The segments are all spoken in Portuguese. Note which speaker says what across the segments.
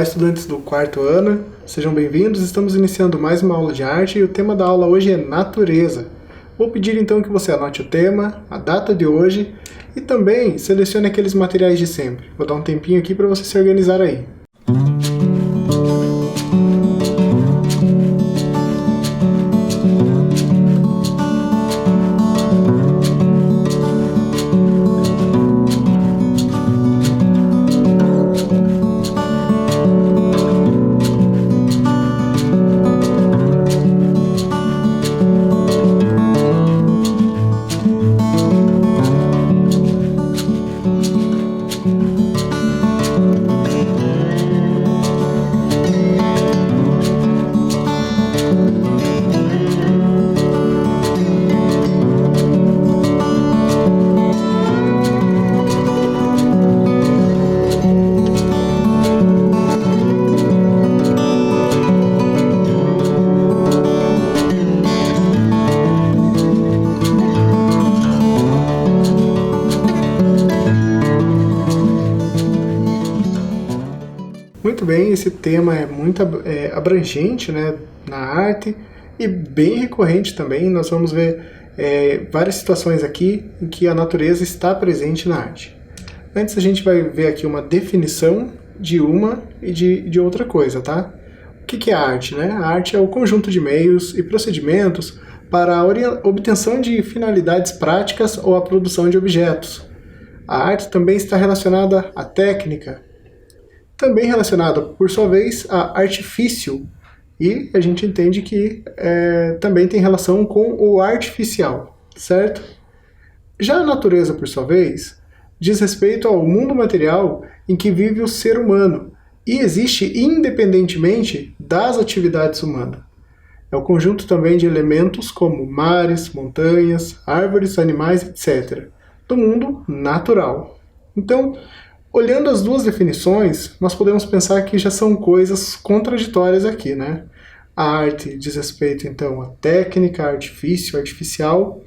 Speaker 1: Olá, estudantes do quarto ano, sejam bem-vindos. Estamos iniciando mais uma aula de arte e o tema da aula hoje é natureza. Vou pedir então que você anote o tema, a data de hoje e também selecione aqueles materiais de sempre. Vou dar um tempinho aqui para você se organizar aí. Muito bem, esse tema é muito abrangente, né, na arte e bem recorrente também. Nós vamos ver várias situações aqui em que a natureza está presente na arte. Antes a gente vai ver aqui uma definição de uma e de outra coisa, tá? O que é a arte, né? A arte é o conjunto de meios e procedimentos para a obtenção de finalidades práticas ou a produção de objetos. A arte também está relacionada à técnica, também relacionada, por sua vez, a artifício, e a gente entende que também tem relação com o artificial, certo? Já a natureza, por sua vez, diz respeito ao mundo material em que vive o ser humano e existe independentemente das atividades humanas. É o conjunto também de elementos como mares, montanhas, árvores, animais, etc., do mundo natural. Então, olhando as duas definições, nós podemos pensar que já são coisas contraditórias aqui, né? A arte diz respeito, então, à técnica, artifício, artificial,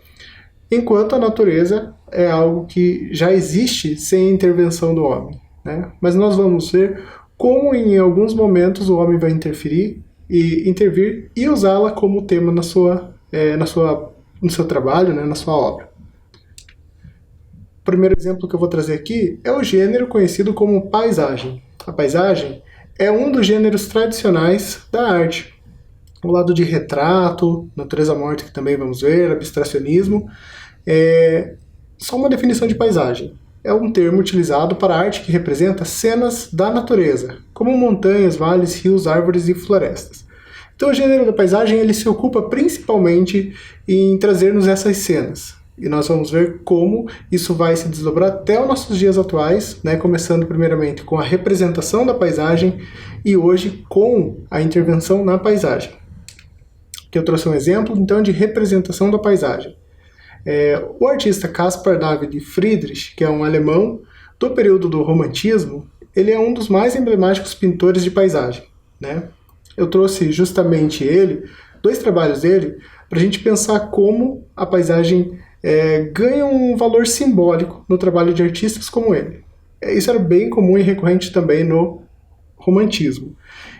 Speaker 1: enquanto a natureza é algo que já existe sem a intervenção do homem, né? Mas nós vamos ver como, em alguns momentos, o homem vai intervir e usá-la como tema no seu trabalho, né? Na sua obra. O primeiro exemplo que eu vou trazer aqui é o gênero conhecido como paisagem. A paisagem é um dos gêneros tradicionais da arte. O lado de retrato, natureza morta, que também vamos ver, abstracionismo. Só uma definição de paisagem. É um termo utilizado para a arte que representa cenas da natureza, como montanhas, vales, rios, árvores e florestas. Então o gênero da paisagem ele se ocupa principalmente em trazer-nos essas cenas. E nós vamos ver como isso vai se desdobrar até os nossos dias atuais, né? Começando primeiramente com a representação da paisagem e hoje com a intervenção na paisagem. Aqui eu trouxe um exemplo então de representação da paisagem. O artista Caspar David Friedrich, que é um alemão do período do romantismo, ele é um dos mais emblemáticos pintores de paisagem, né? Eu trouxe justamente dois trabalhos dele, para a gente pensar como a paisagem ganha um valor simbólico no trabalho de artistas como ele. Isso era bem comum e recorrente também no romantismo.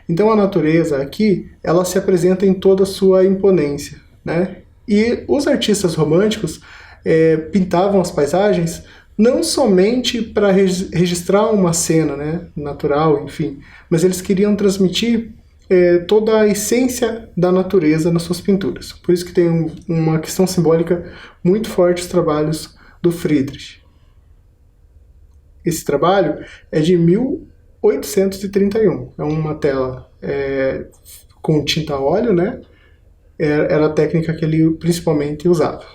Speaker 1: Então a natureza aqui, ela se apresenta em toda a sua imponência, né? E os artistas românticos pintavam as paisagens não somente para registrar uma cena, né, natural, enfim, mas eles queriam transmitir toda a essência da natureza nas suas pinturas. Por isso que tem uma questão simbólica muito forte os trabalhos do Friedrich. Esse trabalho é de 1831. É uma tela com tinta a óleo, né? Era a técnica que ele principalmente usava.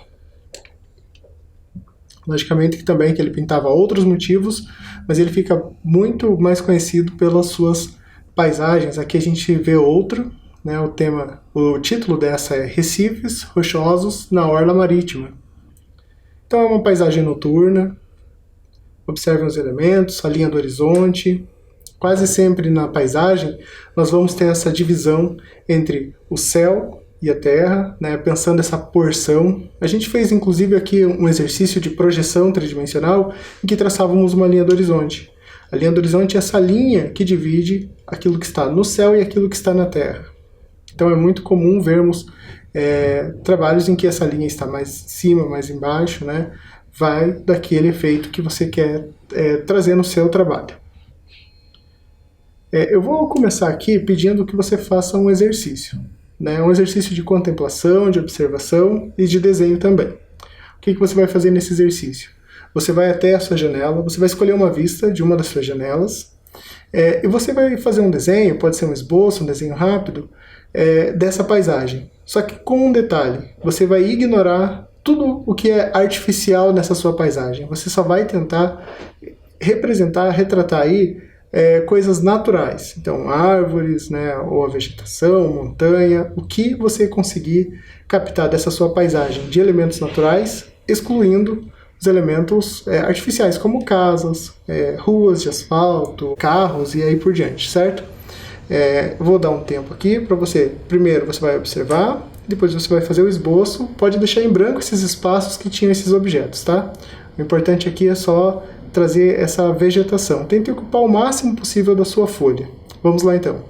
Speaker 1: Logicamente que também que ele pintava outros motivos, mas ele fica muito mais conhecido pelas suas paisagens. Aqui a gente vê outro, né? O título dessa é Recifes Rochosos na Orla Marítima. Então é uma paisagem noturna. Observem os elementos, a linha do horizonte. Quase sempre na paisagem nós vamos ter essa divisão entre o céu e a terra, né? Pensando essa porção. A gente fez inclusive aqui um exercício de projeção tridimensional em que traçávamos uma linha do horizonte. A linha do horizonte é essa linha que divide aquilo que está no céu e aquilo que está na terra. Então é muito comum vermos trabalhos em que essa linha está mais em cima, mais embaixo, né? Vai daquele efeito que você quer trazer no seu trabalho. Eu vou começar aqui pedindo que você faça um exercício, né? Um exercício de contemplação, de observação e de desenho também. O que você vai fazer nesse exercício? Você vai até a sua janela, você vai escolher uma vista de uma das suas janelas, e você vai fazer um desenho, pode ser um esboço, um desenho rápido, dessa paisagem. Só que com um detalhe, você vai ignorar tudo o que é artificial nessa sua paisagem. Você só vai tentar representar, retratar aí coisas naturais. Então, árvores, né, ou a vegetação, montanha, o que você conseguir captar dessa sua paisagem de elementos naturais, excluindo os elementos artificiais, como casas, ruas de asfalto, carros e aí por diante, certo? Vou dar um tempo aqui para você. Primeiro você vai observar, depois você vai fazer o esboço. Pode deixar em branco esses espaços que tinham esses objetos, tá? O importante aqui é só trazer essa vegetação. Tente ocupar o máximo possível da sua folha. Vamos lá então.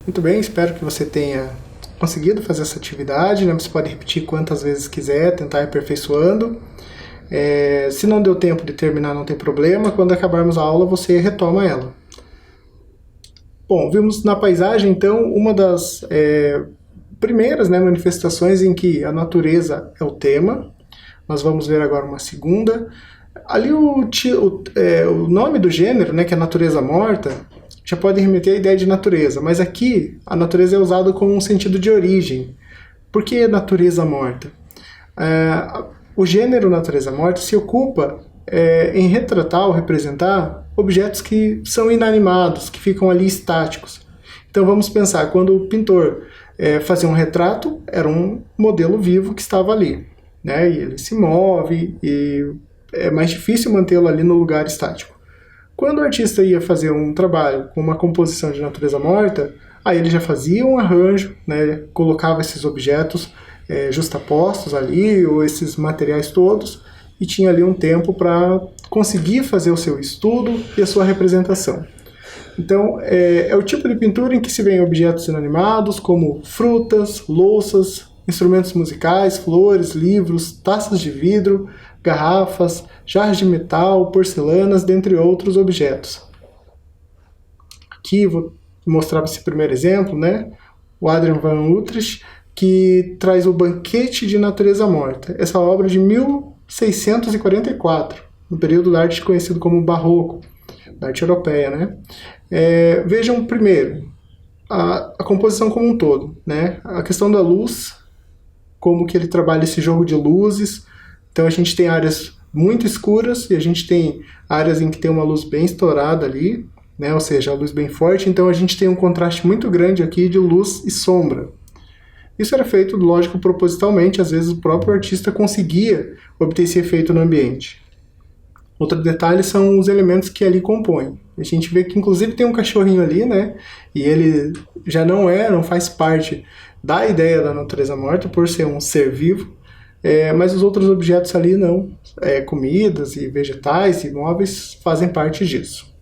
Speaker 1: Muito bem, espero que você tenha conseguido fazer essa atividade, né? Você pode repetir quantas vezes quiser, tentar ir aperfeiçoando. Se não deu tempo de terminar, não tem problema. Quando acabarmos a aula, você retoma ela. Bom, vimos na paisagem, então, uma das primeiras, né, manifestações em que a natureza é o tema. Nós vamos ver agora uma segunda. Ali o nome do gênero, né, que é natureza morta, já pode remeter à ideia de natureza, mas aqui a natureza é usada como um sentido de origem. Por que natureza morta? O gênero natureza morta se ocupa em retratar ou representar objetos que são inanimados, que ficam ali estáticos. Então vamos pensar, quando o pintor fazia um retrato, era um modelo vivo que estava ali, né? E ele se move e é mais difícil mantê-lo ali no lugar estático. Quando o artista ia fazer um trabalho com uma composição de natureza morta, aí ele já fazia um arranjo, né, colocava esses objetos justapostos ali, ou esses materiais todos, e tinha ali um tempo para conseguir fazer o seu estudo e a sua representação. Então, é o tipo de pintura em que se vê objetos inanimados, como frutas, louças, instrumentos musicais, flores, livros, taças de vidro, garrafas, jarras de metal, porcelanas, dentre outros objetos. Aqui vou mostrar esse primeiro exemplo, né? O Adrian van Utrecht, que traz o Banquete de Natureza Morta. Essa obra de 1644, no período da arte conhecido como Barroco, da arte europeia, né? Vejam primeiro a composição como um todo, né? A questão da luz, como que ele trabalha esse jogo de luzes. Então a gente tem áreas muito escuras e a gente tem áreas em que tem uma luz bem estourada ali, né? Ou seja, a luz bem forte. Então a gente tem um contraste muito grande aqui de luz e sombra. Isso era feito, lógico, propositalmente. Às vezes o próprio artista conseguia obter esse efeito no ambiente. Outro detalhe são os elementos que ali compõem. A gente vê que inclusive tem um cachorrinho ali, né? E ele já não faz parte da ideia da natureza morta por ser um ser vivo. Mas os outros objetos ali não. Comidas e vegetais e móveis fazem parte disso.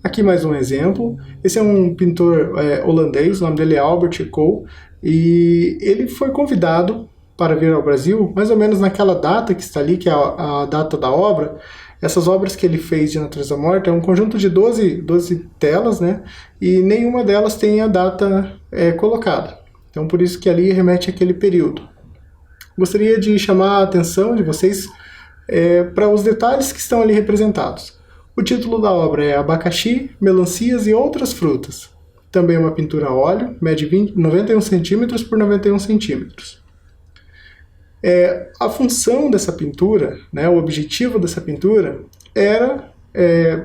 Speaker 1: Aqui mais um exemplo. Esse é um pintor holandês, o nome dele é Albert Eckel, e ele foi convidado para vir ao Brasil, mais ou menos naquela data que está ali, que é a data da obra. Essas obras que ele fez de natureza morta é um conjunto de 12 telas, né? E nenhuma delas tem a data colocada. Então, por isso que ali remete àquele período. Gostaria de chamar a atenção de vocês para os detalhes que estão ali representados. O título da obra é Abacaxi, Melancias e Outras Frutas. Também uma pintura a óleo, mede 91 cm por 91 cm. A função dessa pintura, né, o objetivo dessa pintura, era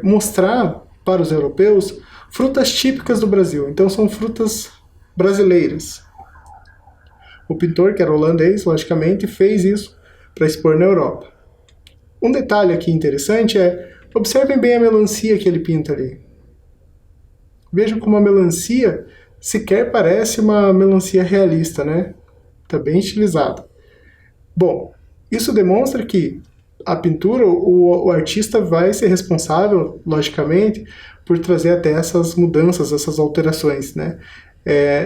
Speaker 1: mostrar para os europeus frutas típicas do Brasil. Então são frutas brasileiras. O pintor, que era holandês, logicamente, fez isso para expor na Europa. Um detalhe aqui interessante observem bem a melancia que ele pinta ali. Vejam como a melancia sequer parece uma melancia realista, né? Está bem estilizada. Bom, isso demonstra que a pintura, o artista vai ser responsável, logicamente, por trazer até essas mudanças, essas alterações, né?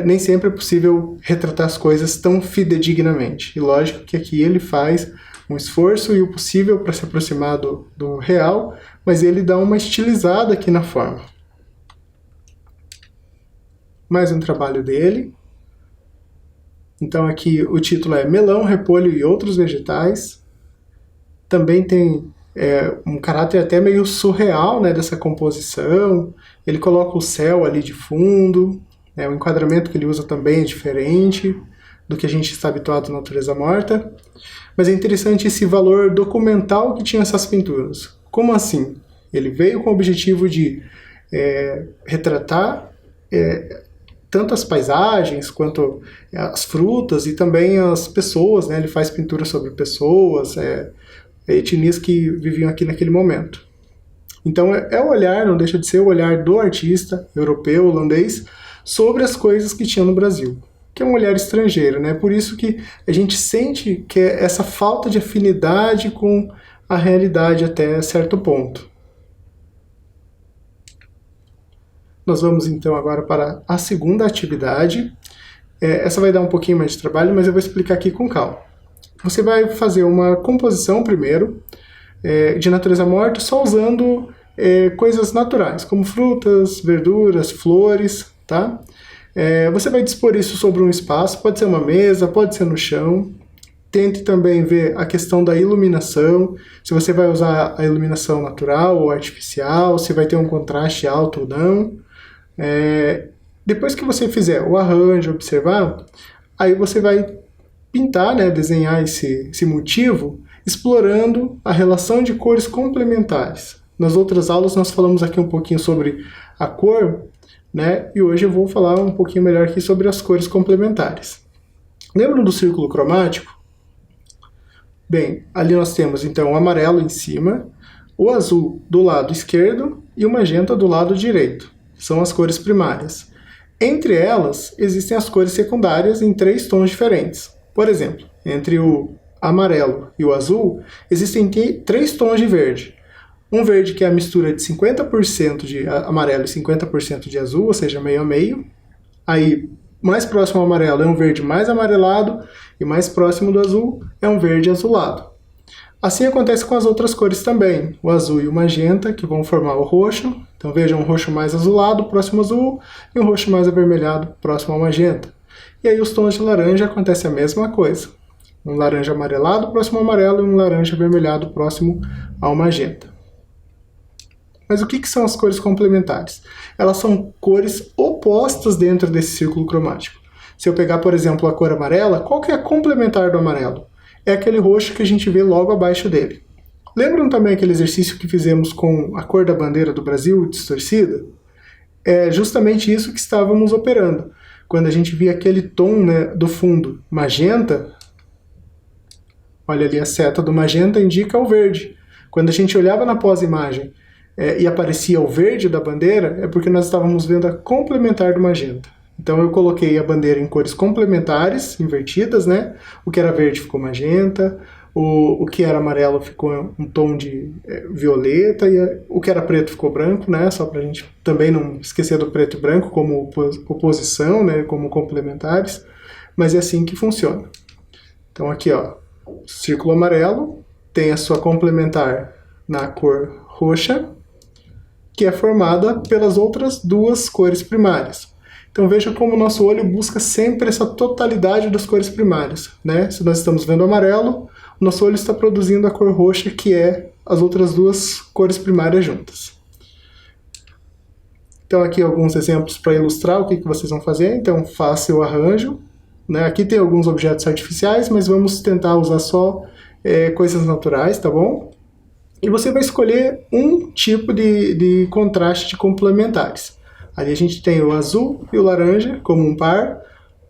Speaker 1: Nem sempre é possível retratar as coisas tão fidedignamente. E lógico que aqui ele faz um esforço e o possível para se aproximar do real, mas ele dá uma estilizada aqui na forma. Mais um trabalho dele. Então aqui o título é Melão, Repolho e Outros Vegetais. Também tem um caráter até meio surreal, né, dessa composição. Ele coloca o céu ali de fundo. O enquadramento que ele usa também é diferente do que a gente está habituado na natureza morta. Mas é interessante esse valor documental que tinha essas pinturas. Como assim? Ele veio com o objetivo de retratar tanto as paisagens quanto as frutas e também as pessoas, né? Ele faz pintura sobre pessoas, etnias que viviam aqui naquele momento. Então o olhar, não deixa de ser o olhar do artista europeu, holandês, sobre as coisas que tinha no Brasil, que é um olhar estrangeiro, né? Por isso que a gente sente que é essa falta de afinidade com a realidade até certo ponto. Nós vamos então agora para a segunda atividade. Essa vai dar um pouquinho mais de trabalho, mas eu vou explicar aqui com calma. Você vai fazer uma composição primeiro, de natureza morta, só usando coisas naturais, como frutas, verduras, flores, tá? Você vai dispor isso sobre um espaço, pode ser uma mesa, pode ser no chão. Tente também ver a questão da iluminação, se você vai usar a iluminação natural ou artificial, se vai ter um contraste alto ou não. Depois que você fizer o arranjo, observar, aí você vai pintar, né, desenhar esse motivo, explorando a relação de cores complementares. Nas outras aulas nós falamos aqui um pouquinho sobre a cor, né, e hoje eu vou falar um pouquinho melhor aqui sobre as cores complementares. Lembram do círculo cromático? Bem, ali nós temos então o amarelo em cima, o azul do lado esquerdo e o magenta do lado direito. São as cores primárias. Entre elas, existem as cores secundárias em 3 tons diferentes. Por exemplo, entre o amarelo e o azul, existem 3 tons de verde. Um verde que é a mistura de 50% de amarelo e 50% de azul, ou seja, meio a meio. Aí, mais próximo ao amarelo é um verde mais amarelado e mais próximo do azul é um verde azulado. Assim acontece com as outras cores também, o azul e o magenta, que vão formar o roxo. Então vejam um roxo mais azulado próximo ao azul e um roxo mais avermelhado próximo ao magenta. E aí os tons de laranja acontece a mesma coisa. Um laranja amarelado próximo ao amarelo e um laranja avermelhado próximo ao magenta. Mas o que são as cores complementares? Elas são cores opostas dentro desse círculo cromático. Se eu pegar, por exemplo, a cor amarela, qual que é a complementar do amarelo? É aquele roxo que a gente vê logo abaixo dele. Lembram também aquele exercício que fizemos com a cor da bandeira do Brasil distorcida? É justamente isso que estávamos operando. Quando a gente via aquele tom, né, do fundo magenta, olha ali a seta do magenta indica o verde. Quando a gente olhava na pós-imagem e aparecia o verde da bandeira, é porque nós estávamos vendo a complementar do magenta. Então eu coloquei a bandeira em cores complementares, invertidas, né? O que era verde ficou magenta, o que era amarelo ficou um tom de violeta, e o que era preto ficou branco, né? Só para a gente também não esquecer do preto e branco como oposição, né? Como complementares, mas é assim que funciona. Então aqui, ó, o círculo amarelo tem a sua complementar na cor roxa, que é formada pelas outras 2 cores primárias. Então veja como o nosso olho busca sempre essa totalidade das cores primárias, né? Se nós estamos vendo amarelo, o nosso olho está produzindo a cor roxa, que é as outras 2 cores primárias juntas. Então aqui alguns exemplos para ilustrar o que vocês vão fazer. Então faça o arranjo, né? Aqui tem alguns objetos artificiais, mas vamos tentar usar só coisas naturais, tá bom? E você vai escolher um tipo de contraste de complementares. Ali a gente tem o azul e o laranja como um par,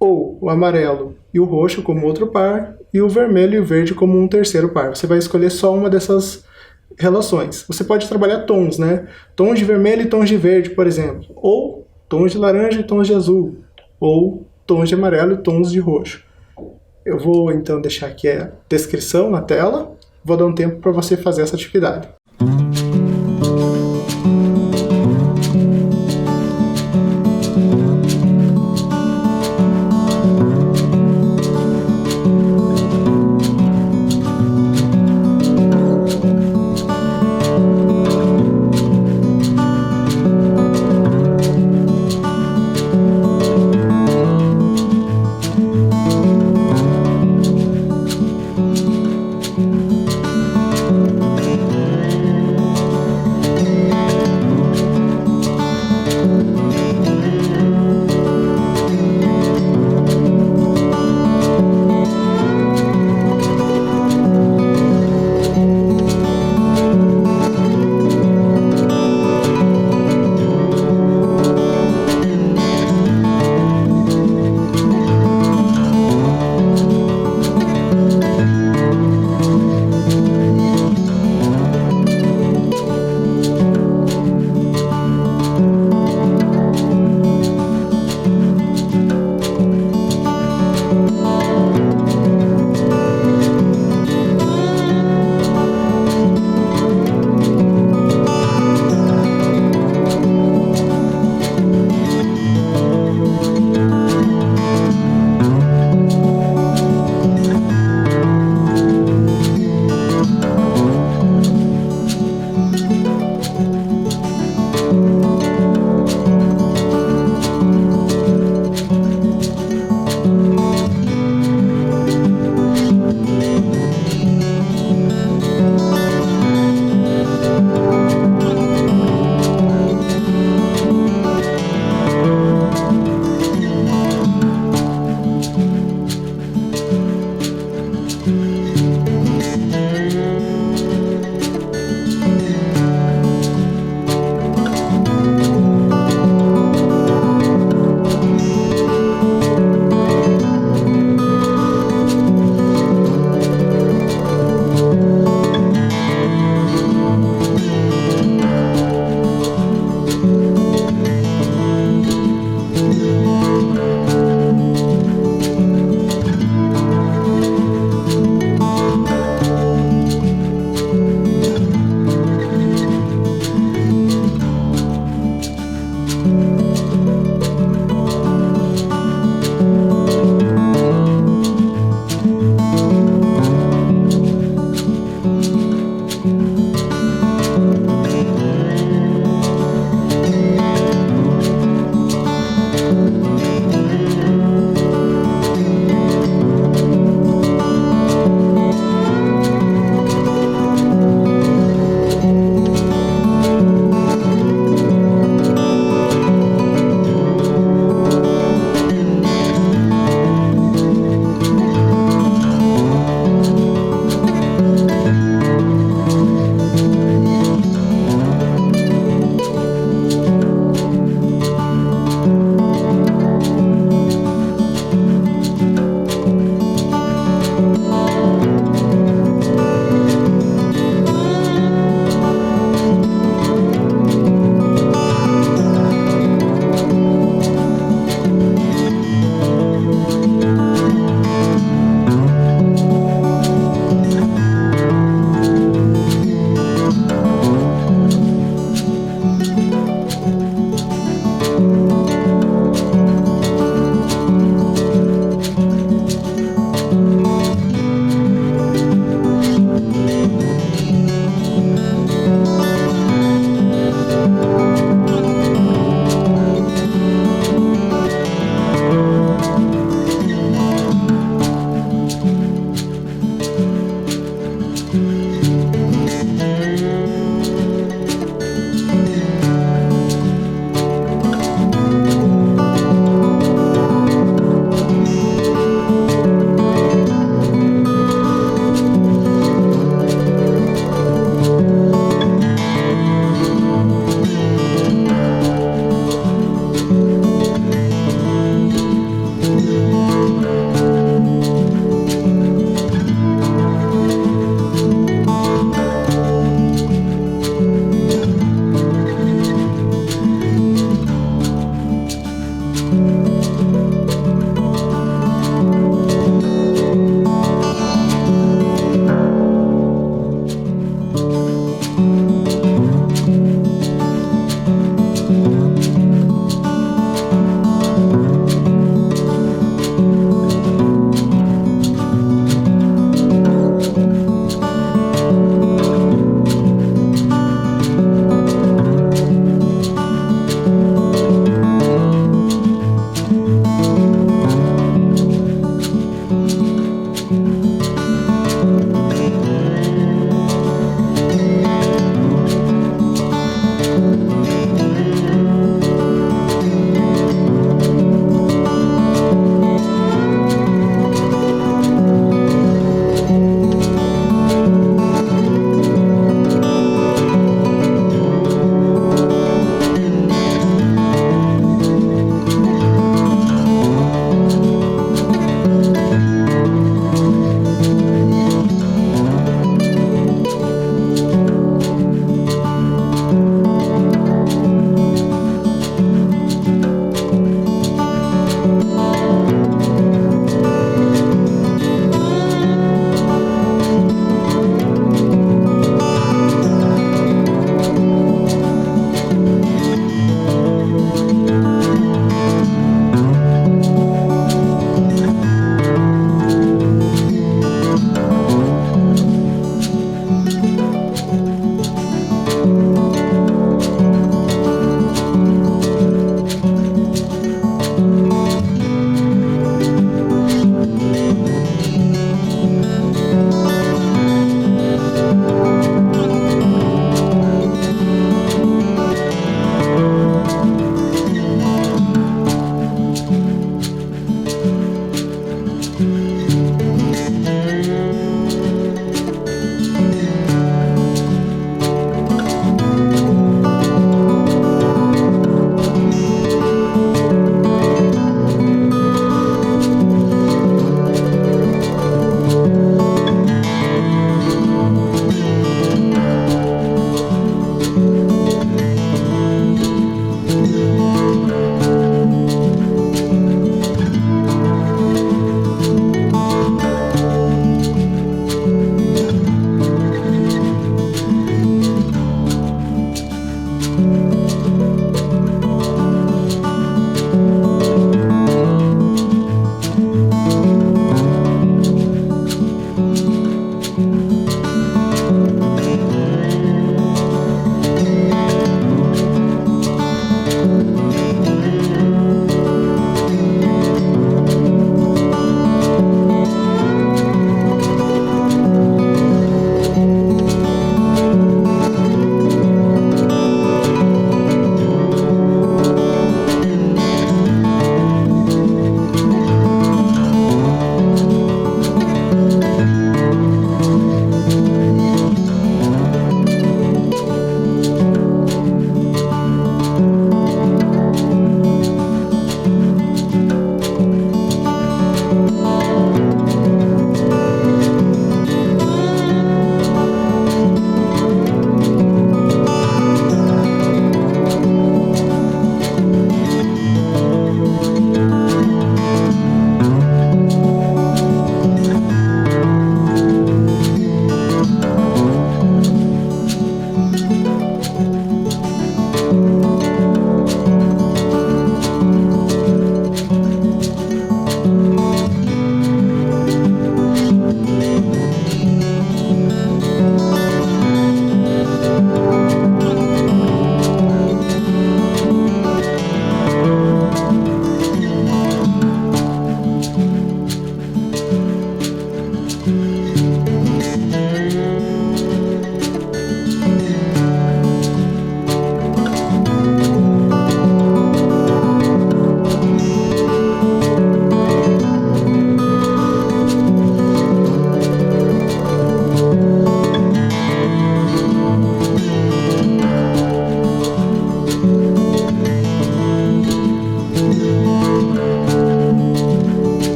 Speaker 1: ou o amarelo e o roxo como outro par, e o vermelho e o verde como um terceiro par. Você vai escolher só uma dessas relações. Você pode trabalhar tons, né? Tons de vermelho e tons de verde, por exemplo. Ou tons de laranja e tons de azul. Ou tons de amarelo e tons de roxo. Eu vou então deixar aqui a descrição na tela. Vou dar um tempo para você fazer essa atividade.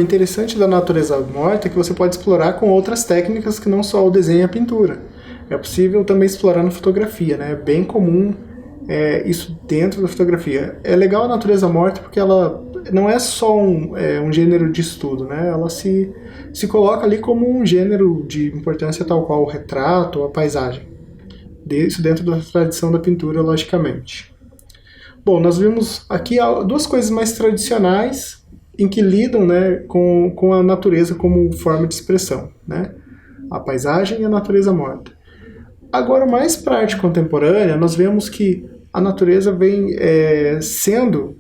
Speaker 1: interessante da natureza morta é que você pode explorar com outras técnicas que não só o desenho e a pintura. É possível também explorar na fotografia, né? É bem comum isso dentro da fotografia. É legal a natureza morta porque ela não é só um gênero de estudo, né? Ela se coloca ali como um gênero de importância tal qual o retrato ou a paisagem. Isso dentro da tradição da pintura, logicamente. Bom, nós vimos aqui duas coisas mais tradicionais em que lidam, né, com a natureza como forma de expressão, né? A paisagem e a natureza morta. Agora, mais para a arte contemporânea, nós vemos que a natureza vem sendo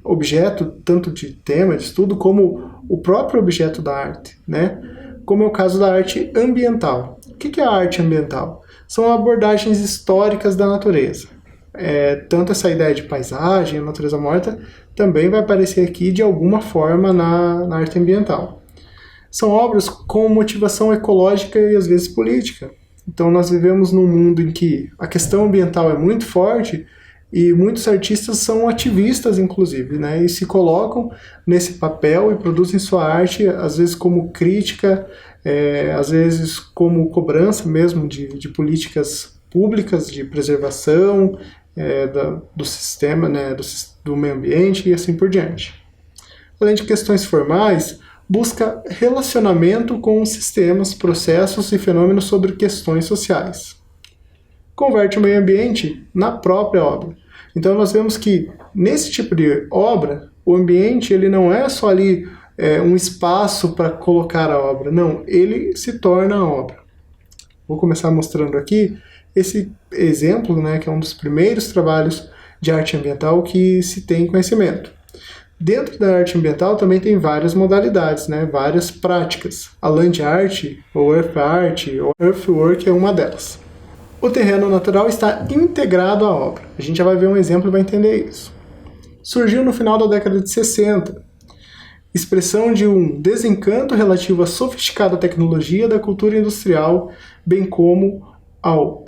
Speaker 1: objeto tanto de tema, de estudo, como o próprio objeto da arte, né? Como é o caso da arte ambiental. O que é a arte ambiental? São abordagens históricas da natureza. Tanto essa ideia de paisagem, a natureza morta, também vai aparecer aqui de alguma forma na arte ambiental. São obras com motivação ecológica e às vezes política. Então nós vivemos num mundo em que a questão ambiental é muito forte e muitos artistas são ativistas, inclusive, né, e se colocam nesse papel e produzem sua arte, às vezes como crítica, às vezes como cobrança mesmo de políticas públicas de preservação do sistema, né, do meio ambiente e assim por diante. Além de questões formais, busca relacionamento com sistemas, processos e fenômenos sobre questões sociais. Converte o meio ambiente na própria obra. Então nós vemos que nesse tipo de obra, o ambiente ele não é só ali um espaço para colocar a obra, não, ele se torna a obra. Vou começar mostrando aqui esse exemplo, né, que é um dos primeiros trabalhos de arte ambiental que se tem conhecimento. Dentro da arte ambiental também tem várias modalidades, né, várias práticas. A land art, ou earth art, ou earthwork é uma delas. O terreno natural está integrado à obra. A gente já vai ver um exemplo e vai entender isso. Surgiu no final da década de 60, expressão de um desencanto relativo à sofisticada tecnologia da cultura industrial, bem como ao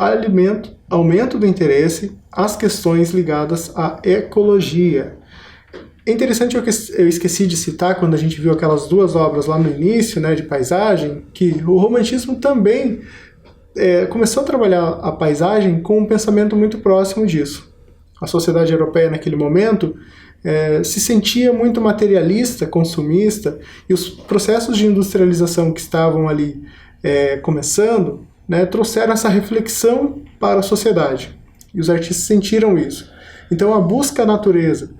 Speaker 1: aumento do interesse às questões ligadas à ecologia. É interessante, eu esqueci de citar quando a gente viu aquelas duas obras lá no início, né, de paisagem, que o romantismo também começou a trabalhar a paisagem com um pensamento muito próximo disso. A sociedade europeia naquele momento se sentia muito materialista, consumista, e os processos de industrialização que estavam ali começando, né, trouxeram essa reflexão para a sociedade. E os artistas sentiram isso. Então a busca à natureza,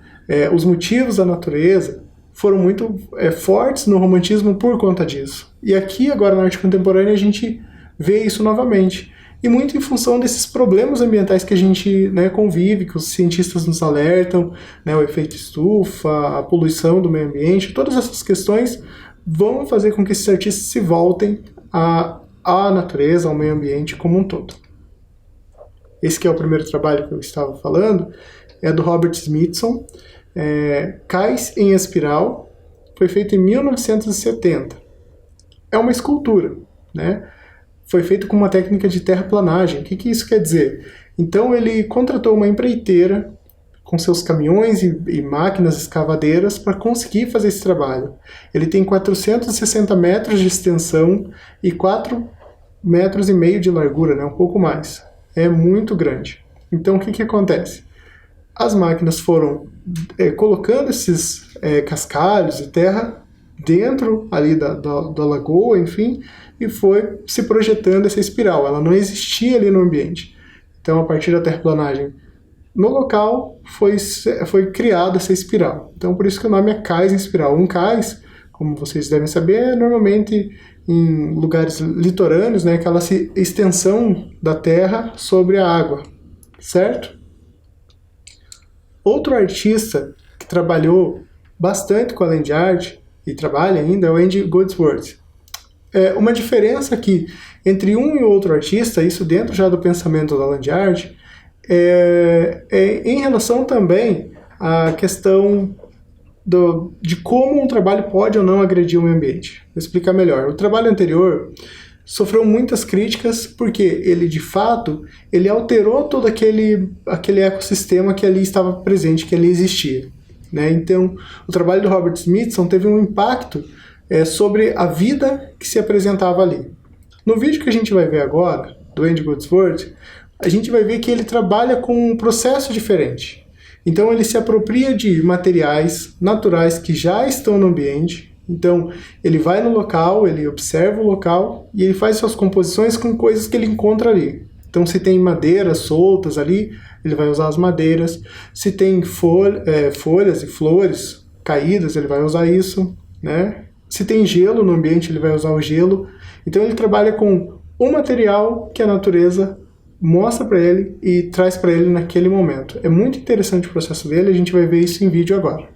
Speaker 1: os motivos da natureza foram muito fortes no romantismo por conta disso. E aqui, agora na arte contemporânea, a gente vê isso novamente. E muito em função desses problemas ambientais que a gente, né, convive, que os cientistas nos alertam, né, o efeito estufa, a poluição do meio ambiente, todas essas questões vão fazer com que esses artistas se voltem à natureza, ao meio ambiente como um todo. Esse que é o primeiro trabalho que eu estava falando, é do Robert Smithson, Cais em Espiral, foi feito em 1970. É uma escultura, né? Foi feito com uma técnica de terraplanagem. O que isso quer dizer? Então ele contratou uma empreiteira com seus caminhões e máquinas escavadeiras para conseguir fazer esse trabalho. Ele tem 460 metros de extensão e 4,5 metros de largura, né? Um pouco mais. É muito grande. Então o que acontece? As máquinas foram colocando esses cascalhos e terra dentro ali da lagoa, enfim, e foi se projetando essa espiral. Ela não existia ali no ambiente. Então, a partir da terraplanagem no local, foi criada essa espiral. Então, por isso que o nome é cais em espiral. Um cais, como vocês devem saber, é normalmente em lugares litorâneos, né, aquela extensão da terra sobre a água, certo? Outro artista que trabalhou bastante com a land art e trabalha ainda é o Andy Goldsworth. Uma diferença aqui entre um e outro artista, isso dentro já do pensamento da land art, em relação também à questão de como um trabalho pode ou não agredir o meio ambiente. Vou explicar melhor. O trabalho anterior sofreu muitas críticas porque ele, de fato, ele alterou todo aquele ecossistema que ali estava presente, que ali existia. né? Então, o trabalho do Robert Smithson teve um impacto sobre a vida que se apresentava ali. No vídeo que a gente vai ver agora, do Andy Goodsworth, a gente vai ver que ele trabalha com um processo diferente. Então ele se apropria de materiais naturais que já estão no ambiente. Então ele vai no local, ele observa o local e ele faz suas composições com coisas que ele encontra ali. Então se tem madeiras soltas ali, ele vai usar as madeiras. Se tem folhas e flores caídas, ele vai usar isso, né? Se tem gelo no ambiente, ele vai usar o gelo. Então ele trabalha com um material que a natureza mostra para ele e traz para ele naquele momento. É muito interessante o processo dele, a gente vai ver isso em vídeo agora.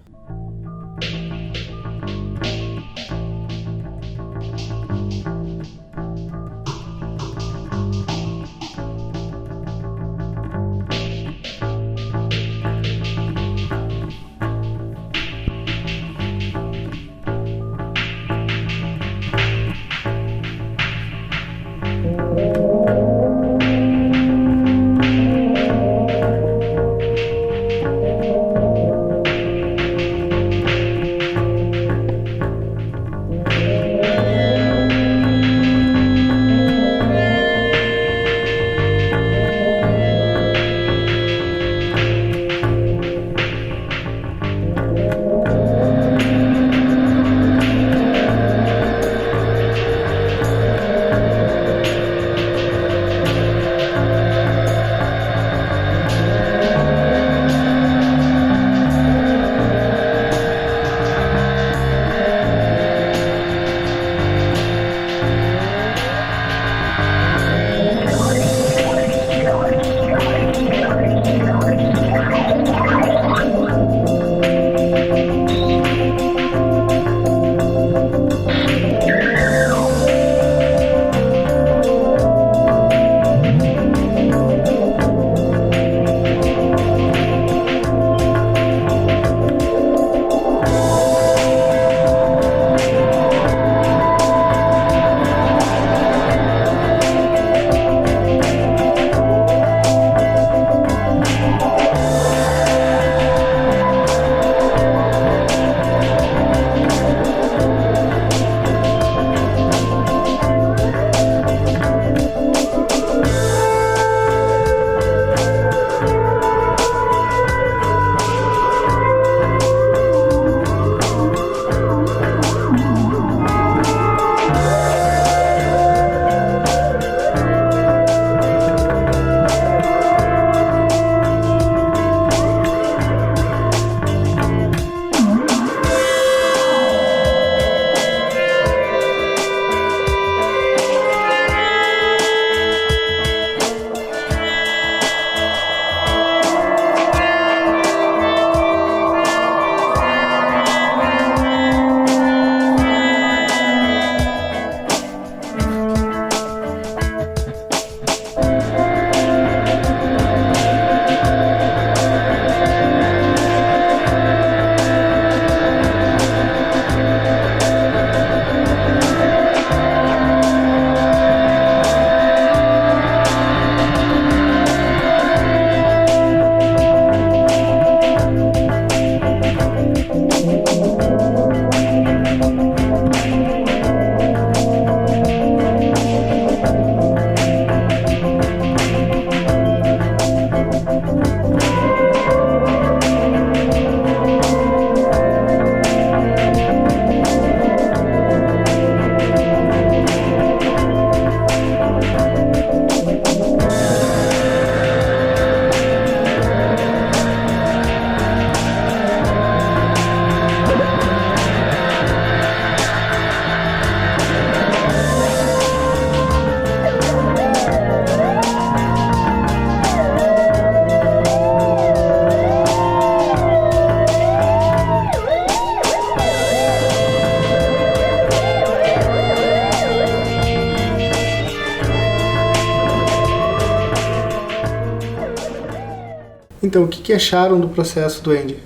Speaker 1: Então, o que acharam do processo do Andy?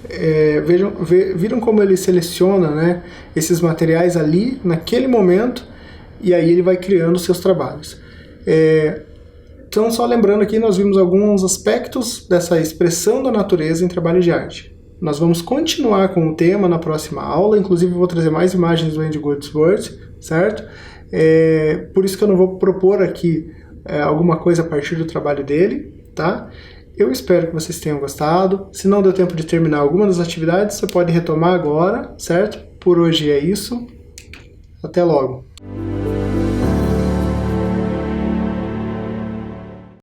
Speaker 1: Viram como ele seleciona, né, esses materiais ali, naquele momento, e aí ele vai criando os seus trabalhos. Então, só lembrando aqui, nós vimos alguns aspectos dessa expressão da natureza em trabalho de arte. Nós vamos continuar com o tema na próxima aula, inclusive eu vou trazer mais imagens do Andy Goldsworth, certo? Por isso que eu não vou propor aqui alguma coisa a partir do trabalho dele, tá? Eu espero que vocês tenham gostado. Se não deu tempo de terminar alguma das atividades, você pode retomar agora, certo? Por hoje é isso. Até logo!